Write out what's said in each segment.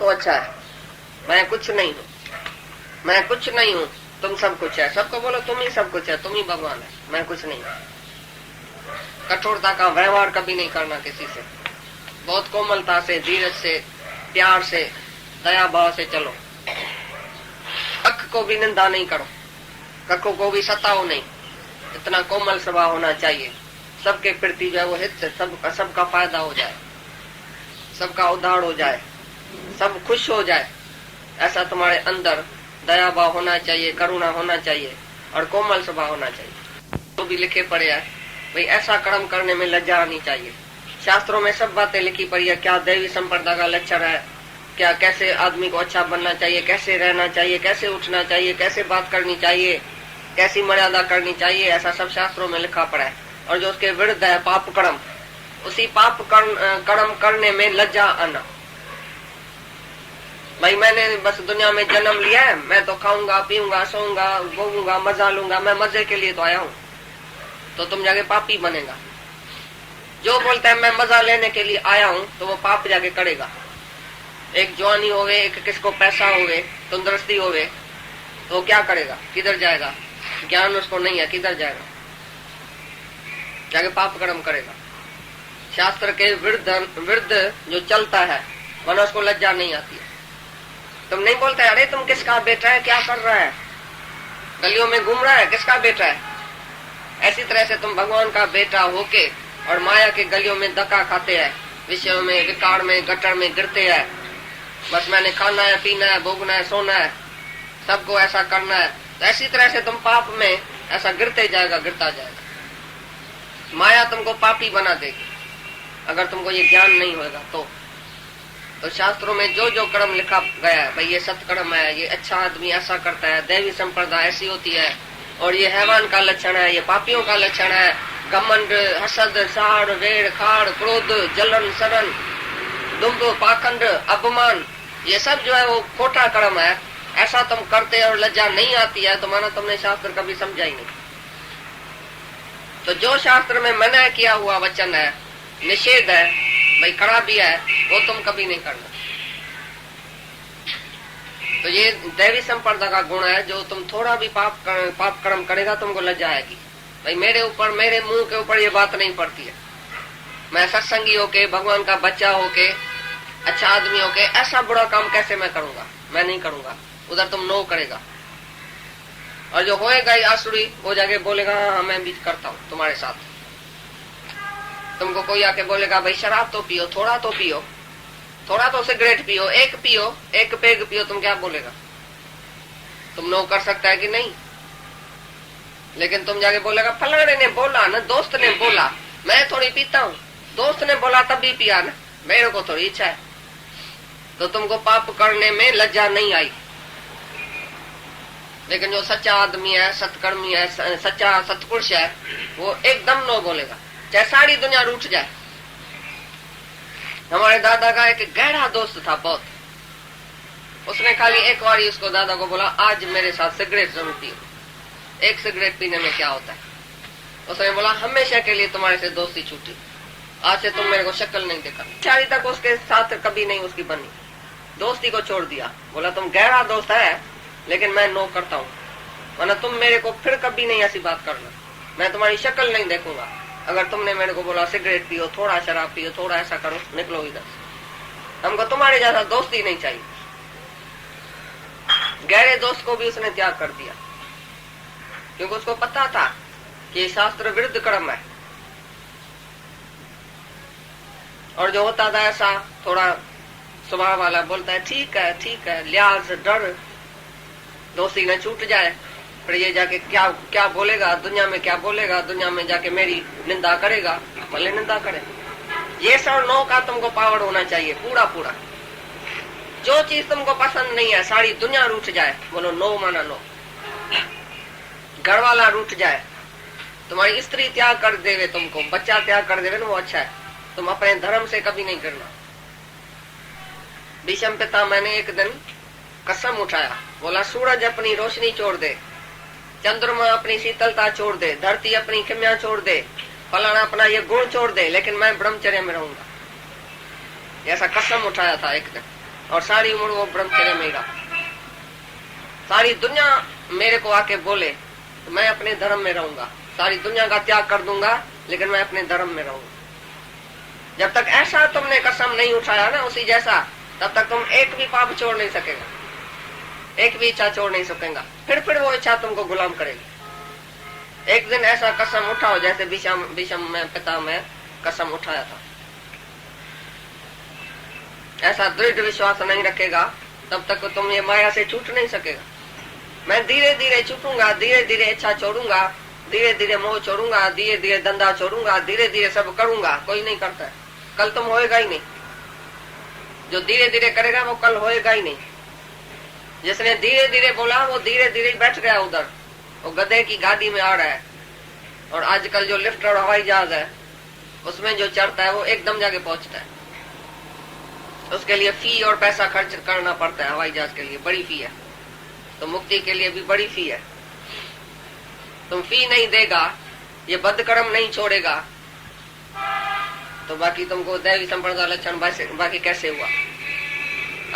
तो अच्छा है, मैं कुछ नहीं हूँ, मैं कुछ नहीं हूँ, तुम सब कुछ है। सबको बोलो तुम ही सब कुछ है, तुम ही भगवान है, मैं कुछ नहीं हूँ। कठोरता का व्यवहार कभी नहीं करना किसी से, बहुत कोमलता से, धीरज से, प्यार से, दया भाव से चलो। कख को भी निंदा नहीं करो, कखों को भी सताओ नहीं, इतना कोमल स्वभाव होना चाहिए। सबके प्रति जो है वो हित से सबका फायदा हो जाए, सबका उद्धार हो जाए, सब खुश हो जाए, ऐसा तुम्हारे अंदर दया भाव होना चाहिए, करुणा होना चाहिए और कोमल स्वभाव होना चाहिए। तो भी लिखे पड़े है भाई ऐसा कर्म करने में लज्जा आनी चाहिए। शास्त्रों में सब बातें लिखी पड़ी है, क्या दैवी संप्रदा का लक्षण है, क्या कैसे आदमी को अच्छा बनना चाहिए, कैसे रहना चाहिए, कैसे उठना चाहिए, कैसे बात करनी चाहिए, कैसी मर्यादा करनी चाहिए, ऐसा सब शास्त्रों में लिखा पड़ा है। और जो उसके विरुद्ध है पाप कर्म, उसी पाप कर्म करने में लज्जा आना। भाई मैंने बस दुनिया में जन्म लिया है, मैं तो खाऊंगा पीऊंगा सोऊंगा घूमूंगा मजा लूंगा, मैं मजे के लिए तो आया हूँ, तो तुम जाके पापी बनेगा। जो बोलता है मैं मजा लेने के लिए आया हूँ तो वो पाप जाके करेगा। एक जवानी होवे, एक किसको पैसा होवे, तंदुरुस्ती होवे, तो क्या करेगा, किधर जाएगा, ज्ञान उसको नहीं है, किधर जाएगा, जाके पाप कर्म करेगा। शास्त्र के विरुद्ध जो चलता है वरना उसको लज्जा नहीं आती है। तुम नहीं बोलते अरे तुम किसका बेटा है, क्या कर रहा है, गलियों में घूम रहा है, किसका बेटा है। ऐसी तरह से तुम भगवान का बेटा होके और माया के गलियों में धक्का खाते हैं, विषयों में, विकार में, गटर में गिरते हैं। बस मैंने खाना है, पीना है, भोगना है, सोना है, सबको ऐसा करना है। तो ऐसी तरह से तुम पाप में ऐसा गिरते जाएगा, गिरता जाएगा। माया तुमको पापी बना देगी अगर तुमको ये ज्ञान नहीं होगा तो शास्त्रों में जो जो कर्म लिखा गया है, भाई ये सत्कर्म है, ये अच्छा आदमी ऐसा करता है, दैवी संप्रदा ऐसी होती है, और ये हैवान का लक्षण है, ये पापियों का लक्षण है, घमंड, हसद, साड़, वेड़, खाड़, क्रोध, जलन, शरण, दुम्ब, पाखंड, अपमान, ये सब जो है वो खोटा कर्म है। ऐसा तुम करते और लज्जा नहीं आती है तो मानो तुमने शास्त्र कभी समझा ही नहीं। तो जो शास्त्र में मना किया हुआ वचन है, निषेध है, भाई खराबी है, वो तुम कभी नहीं करना। तो ये दैवी संप्रदा का गुण है, जो तुम थोड़ा भी पाप कर्म करेगा तुमको लज्जा आएगी। भाई मेरे ऊपर, मेरे मुंह के ऊपर ये बात नहीं पड़ती है, मैं सत्संगी होके, भगवान का बच्चा होके, अच्छा आदमी होके ऐसा बुरा काम कैसे मैं करूंगा, मैं नहीं करूंगा। उधर तुम नो करेगा, और जो होएगा आसुरी वो जाके बोलेगा हाँ मैं भी करता हूँ तुम्हारे साथ। तुमको कोई आके बोलेगा भाई शराब तो पियो, थोड़ा तो पियो, थोड़ा तो सिगरेट पियो, एक पेग पियो, तुम क्या बोलेगा, तुम नो कर सकता है कि नहीं। लेकिन तुम जाके बोलेगा फलाने ने बोला ना, दोस्त ने बोला, मैं थोड़ी पीता हूँ, दोस्त ने बोला तब भी पिया ना, मेरे को थोड़ी इच्छा है। तो तुमको पाप करने में लज्जा नहीं आई। लेकिन जो सच्चा आदमी है, सत्कर्मी है, सच्चा सत्पुरुष है, वो एकदम नो बोलेगा, चाहे सारी दुनिया रूठ जाए। हमारे दादा का एक गहरा दोस्त था बहुत, उसने खाली एक बार उसको दादा को बोला आज मेरे साथ सिगरेट जरूर पियो। एक सिगरेट पीने में क्या होता है, उसने बोला हमेशा के लिए तुम्हारे से दोस्ती छूटी, आज से तुम मेरे को शक्ल नहीं देखा। शादी तक उसके साथ कभी नहीं उसकी बनी, दोस्ती को छोड़ दिया। बोला तुम गहरा दोस्त है लेकिन मैं नो करता हूँ, वरना तुम मेरे को फिर कभी नहीं ऐसी बात करना, मैं तुम्हारी शक्ल नहीं देखूंगा। अगर तुमने मेरे को बोला सिगरेट पियो, थोड़ा शराब पियो, थोड़ा ऐसा करो, निकलो इधर, हमको तुम्हारे जैसा दोस्त ही नहीं चाहिए। गहरे दोस्त को भी उसने त्याग कर दिया, क्योंकि उसको पता था कि शास्त्र विरुद्ध कर्म है। और जो होता था ऐसा थोड़ा स्वभाव वाला, बोलता है ठीक है, लिहाज, डर, दोस्ती न छूट जाए, फिर ये जाके क्या बोलेगा दुनिया में, क्या बोलेगा दुनिया में, जाके मेरी निंदा करेगा, भले निंदा करे। ये सब नो का तुमको पावर होना चाहिए पूरा। जो चीज तुमको पसंद नहीं है, सारी दुनिया रूठ जाए, बोलो नो माना नो। घर वाला रूठ जाए, तुम्हारी स्त्री त्याग कर देवे, तुमको बच्चा त्याग कर देवे ना, वो अच्छा है। तुम अपने धर्म से कभी नहीं करना। भीष्म पिता मैंने एक दिन कसम उठाया, बोला सूरज अपनी रोशनी छोड़ दे, चंद्रमा अपनी शीतलता छोड़ दे, धरती अपनी खिम्या छोड़ दे, फलाना अपना ये गुण छोड़ दे, लेकिन मैं ब्रह्मचर्य में रहूंगा। ऐसा कसम उठाया था एक दिन। और सारी उम्र वो ब्रह्मचर्य में रहा। सारी दुनिया मेरे को आके बोले तो मैं अपने धर्म में रहूंगा, सारी दुनिया का त्याग कर दूंगा, लेकिन मैं अपने धर्म में रहूंगा। जब तक ऐसा तुमने कसम नहीं उठाया ना उसी जैसा, तब तक तुम एक भी पाप छोड़ नहीं सकेगा, एक भी इच्छा छोड़ नहीं सकेगा। फिर वो इच्छा तुमको गुलाम करेगी। एक दिन ऐसा कसम उठाओ जैसे विषम में पिता में कसम उठाया था। ऐसा दृढ़ विश्वास नहीं रखेगा तब तक तुम ये माया से छूट नहीं सकेगा। मैं धीरे धीरे छूटूंगा, धीरे धीरे इच्छा छोड़ूंगा, धीरे धीरे मोह छोड़ूंगा, धीरे धीरे धंधा छोड़ूंगा, धीरे धीरे सब करूंगा। कोई नहीं करता है, कल तुम होएगा ही नहीं। जो धीरे धीरे करेगा वो कल होएगा ही नहीं। जिसने धीरे धीरे बोला वो धीरे धीरे बैठ गया उधर, वो गधे की गाड़ी में आ रहा है। और आजकल जो लिफ्ट और हवाई जहाज है उसमें जो चढ़ता है वो एकदम जाके पहुंचता है। उसके लिए फी और पैसा खर्च करना पड़ता है। हवाई जहाज के लिए बड़ी फी है, तो मुक्ति के लिए भी बड़ी फी है। तुम फी नहीं देगा, ये बदकर्म नहीं छोड़ेगा, तो बाकी तुमको दैवी संप्रदाय लक्षण बाकी कैसे हुआ?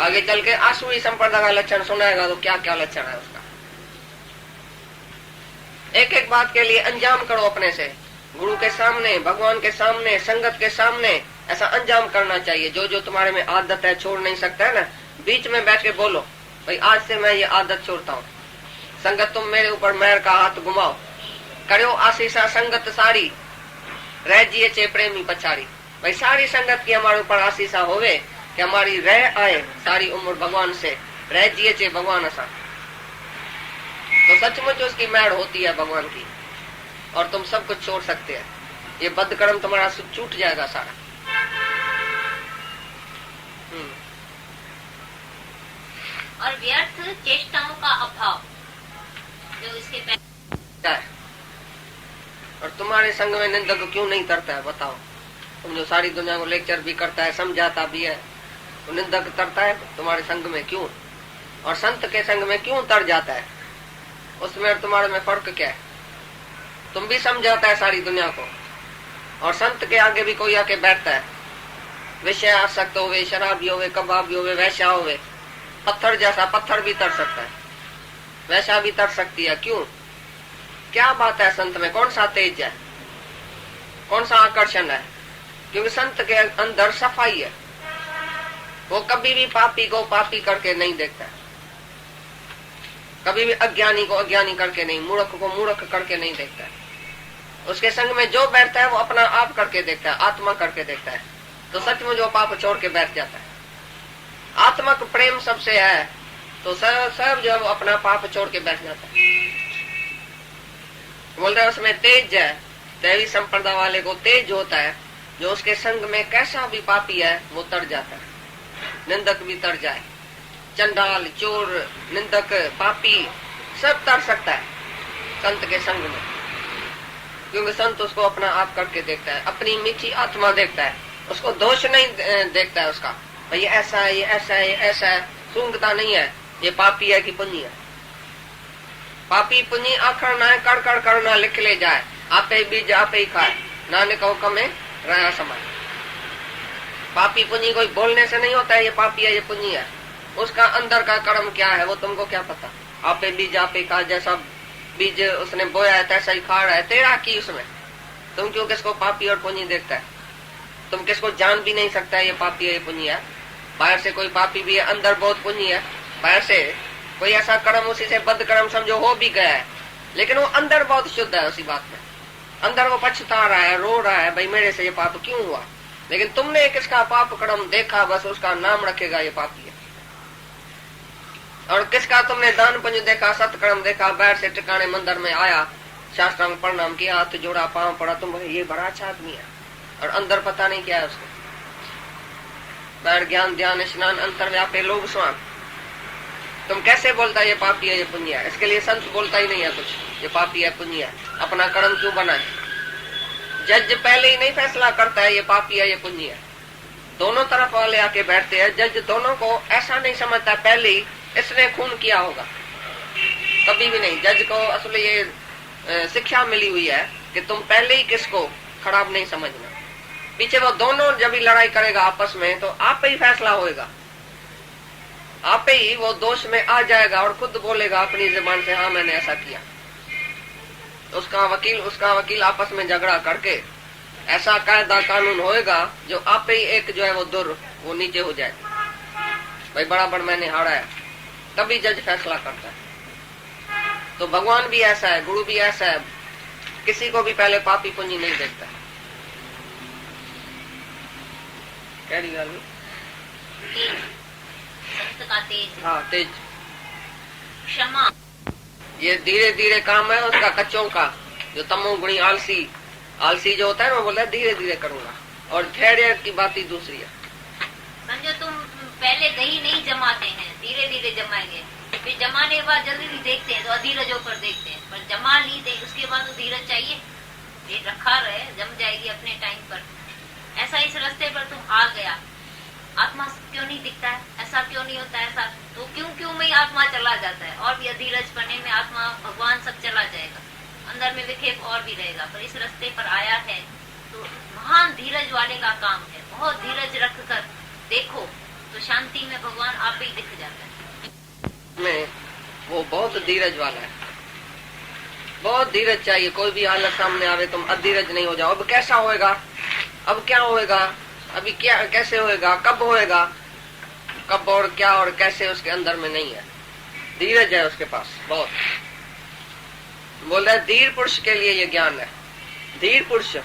आगे चल के आसुरी संप्रदाय का लक्षण सुनाएगा तो क्या क्या लक्षण है उसका। एक एक बात के लिए अंजाम करो अपने से, गुरु के सामने, भगवान के सामने, संगत के सामने ऐसा अंजाम करना चाहिए। जो जो तुम्हारे में आदत है छोड़ नहीं सकता है ना, बीच में बैठ के बोलो भाई आज से मैं ये आदत छोड़ता हूँ। संगत तुम मेरे ऊपर मेहर का हाथ घुमाओ, करो आशीषा संगत सारी, रह जिए चे प्रेमी पछाड़ी। भाई सारी संगत की हमारे ऊपर आशीषा होवे कि हमारी रह आए सारी उम्र भगवान से, रह जिए चे भगवान असा। तो सचमुच उसकी मेहर होती है भगवान की, और तुम सब कुछ छोड़ सकते हैं। ये बदकर्म तुम्हारा छूट जाएगा सारा। और व्यर्थ चेष्टाओं का अभाव जो इसके है। और तुम्हारे संग में निंदक क्यों नहीं तरता है बताओ? तुम जो सारी दुनिया को लेक्चर भी करता है, समझाता भी है, तो निंदक तरता है तुम्हारे संग में क्यों? और संत के संग में क्यों तर जाता है? उसमें और तुम्हारे में फर्क क्या है? तुम भी समझाता है सारी दुनिया को, और संत के आगे भी कोई आके बैठता है। विषय आसक्त होवे, शराबी होवे, कबाबी होवे, वैश्या होवे, पत्थर जैसा पत्थर भी तर सकता है, वैसा भी तर सकती है। क्यों? क्या बात है संत में? कौन सा तेज है, कौन सा आकर्षण है? क्योंकि संत के अंदर सफाई है। वो कभी भी पापी को पापी करके नहीं देखता है, कभी भी अज्ञानी को अज्ञानी करके नहीं, मूर्ख को मूर्ख करके नहीं देखता है। उसके संग में जो बैठता है वो अपना आप करके देखता है, आत्मा करके देखता है। तो सचमुच वो पाप छोड़ के बैठ जाता है। आत्मक प्रेम सबसे है तो सब जो है वो अपना पाप छोड़ के बैठ जाता है। बोल रहे उसमें तेज है। दैवी संप्रदाय वाले को तेज होता है, जो उसके संग में कैसा भी पापी है वो तर जाता है। निंदक भी तर जाए, चंडाल, चोर, निंदक, पापी सब तर सकता है संत के संग में, क्योंकि संत उसको अपना आप करके देखता है, अपनी मीठी आत्मा देखता है, उसको दोष नहीं देखता है उसका, भाई ये ऐसा है, ये ऐसा है, ये ऐसा है, सूंघता नहीं है ये पापी है कि पुण्य है। पापी पुण्य आखर ना है, कर कर करना लिख ले जाए, आपे बीज आपे ही खाए, नानक हुक्म में रहा समय। पापी पुण्य कोई बोलने से नहीं होता है ये पापी है ये पुण्य है। उसका अंदर का कर्म क्या है वो तुमको क्या पता? आपे बीज आपे खा, जैसा बीज उसने बोया है तैसा ही खा रहा है, तेरा की उसमें। तुम क्यों किसको पापी और पुण्य देखता है? तुम किसको जान भी नहीं सकता है ये पापी है ये पुण्य है। बाहर से कोई पापी भी है, अंदर बहुत पुण्य है। बाहर से कोई ऐसा कर्म उसी से बद कर्म समझो हो भी गया है, लेकिन वो अंदर बहुत शुद्ध है। उसी बात में अंदर वो पछता रहा है, रो रहा है, भाई मेरे से ये पाप क्यों हुआ। लेकिन तुमने किसका पाप कर्म देखा, बस उसका नाम रखेगा ये पापी है। और किसका तुमने दान पुण्य देखा, सत्कर्म देखा, बाहर से टिकाने मंदिर में आया, शास्त्रांग प्रणाम किया, हाथ जोड़ा, पांव पड़ा, तुम ये बड़ा अच्छा आदमी है, और अंदर पता नहीं क्या है उसको। बाहर ज्ञान ध्यान स्नान अंतर व्यापे लोग स्वान। तुम कैसे बोलता है ये पापी है ये पुण्य है? इसके लिए संत बोलता ही नहीं है कुछ, ये पापी है पुण्य है। अपना कर्म क्यों बनाए? जज पहले ही नहीं फैसला करता है ये पापी है ये पुण्य है। दोनों तरफ वाले आके बैठते हैं, जज दोनों को ऐसा नहीं समझता पहले ही इसने खून किया होगा, कभी भी नहीं। जज को असल ये शिक्षा मिली हुई है कि तुम पहले ही किसको खराब नहीं समझना। पीछे वो दोनों जब भी लड़ाई करेगा आपस में तो आप ही फैसला होएगा। आपे ही वो दोष में आ जाएगा और खुद बोलेगा अपनी जुबान से, हाँ मैंने ऐसा किया। उसका वकील आपस में झगड़ा करके ऐसा कायदा कानून होएगा जो आपे ही एक जो है वो नीचे हो जाए, भाई बराबर मैंने हारा है, तभी जज फैसला करता है। तो भगवान भी ऐसा है, गुरु भी ऐसा है, किसी को भी पहले पापी पूंजी नहीं देखता है। क्या गल? संत का तेज, हाँ तेज, क्षमा, ये धीरे धीरे काम है उसका कच्चों का। जो तमोगुणी आलसी जो होता है वो बोलता है धीरे धीरे करूंगा, और धैर्य की बात ही दूसरी है। समझो तुम पहले दही नहीं जमाते हैं, धीरे धीरे जमाएंगे, फिर जमाने के बाद जल्दी नहीं देखते हैं तो अधीरजों पर देखते हैं, पर जमा ली दे उसके बाद तो धीरज चाहिए, ये रखा रहे जम जाएगी अपने टाइम पर। ऐसा इस रास्ते पर तुम आ गया, आत्मा क्यों नहीं दिखता है, ऐसा क्यों नहीं होता है, ऐसा तो क्यों में आत्मा चला जाता है, और भी अधीरज पढ़ने में आत्मा भगवान सब चला जाएगा, अंदर में विक्षेप और भी रहेगा। पर इस रास्ते पर आया है तो महान धीरज वाले का काम है, बहुत धीरज रख कर देखो तो शांति में भगवान आप ही दिख जाता है। में वो बहुत धीरज वाला है, बहुत धीरज चाहिए। कोई भी हालत सामने आवे तुम अधीरज नहीं हो जाओ। अब कैसा होएगा, अब क्या होएगा, अभी क्या कैसे होएगा, कब होएगा, कब और क्या और कैसे उसके अंदर में नहीं है। धीरज है उसके पास बहुत। बोल रहा है धीर पुरुष के लिए ये ज्ञान है। धीर पुरुष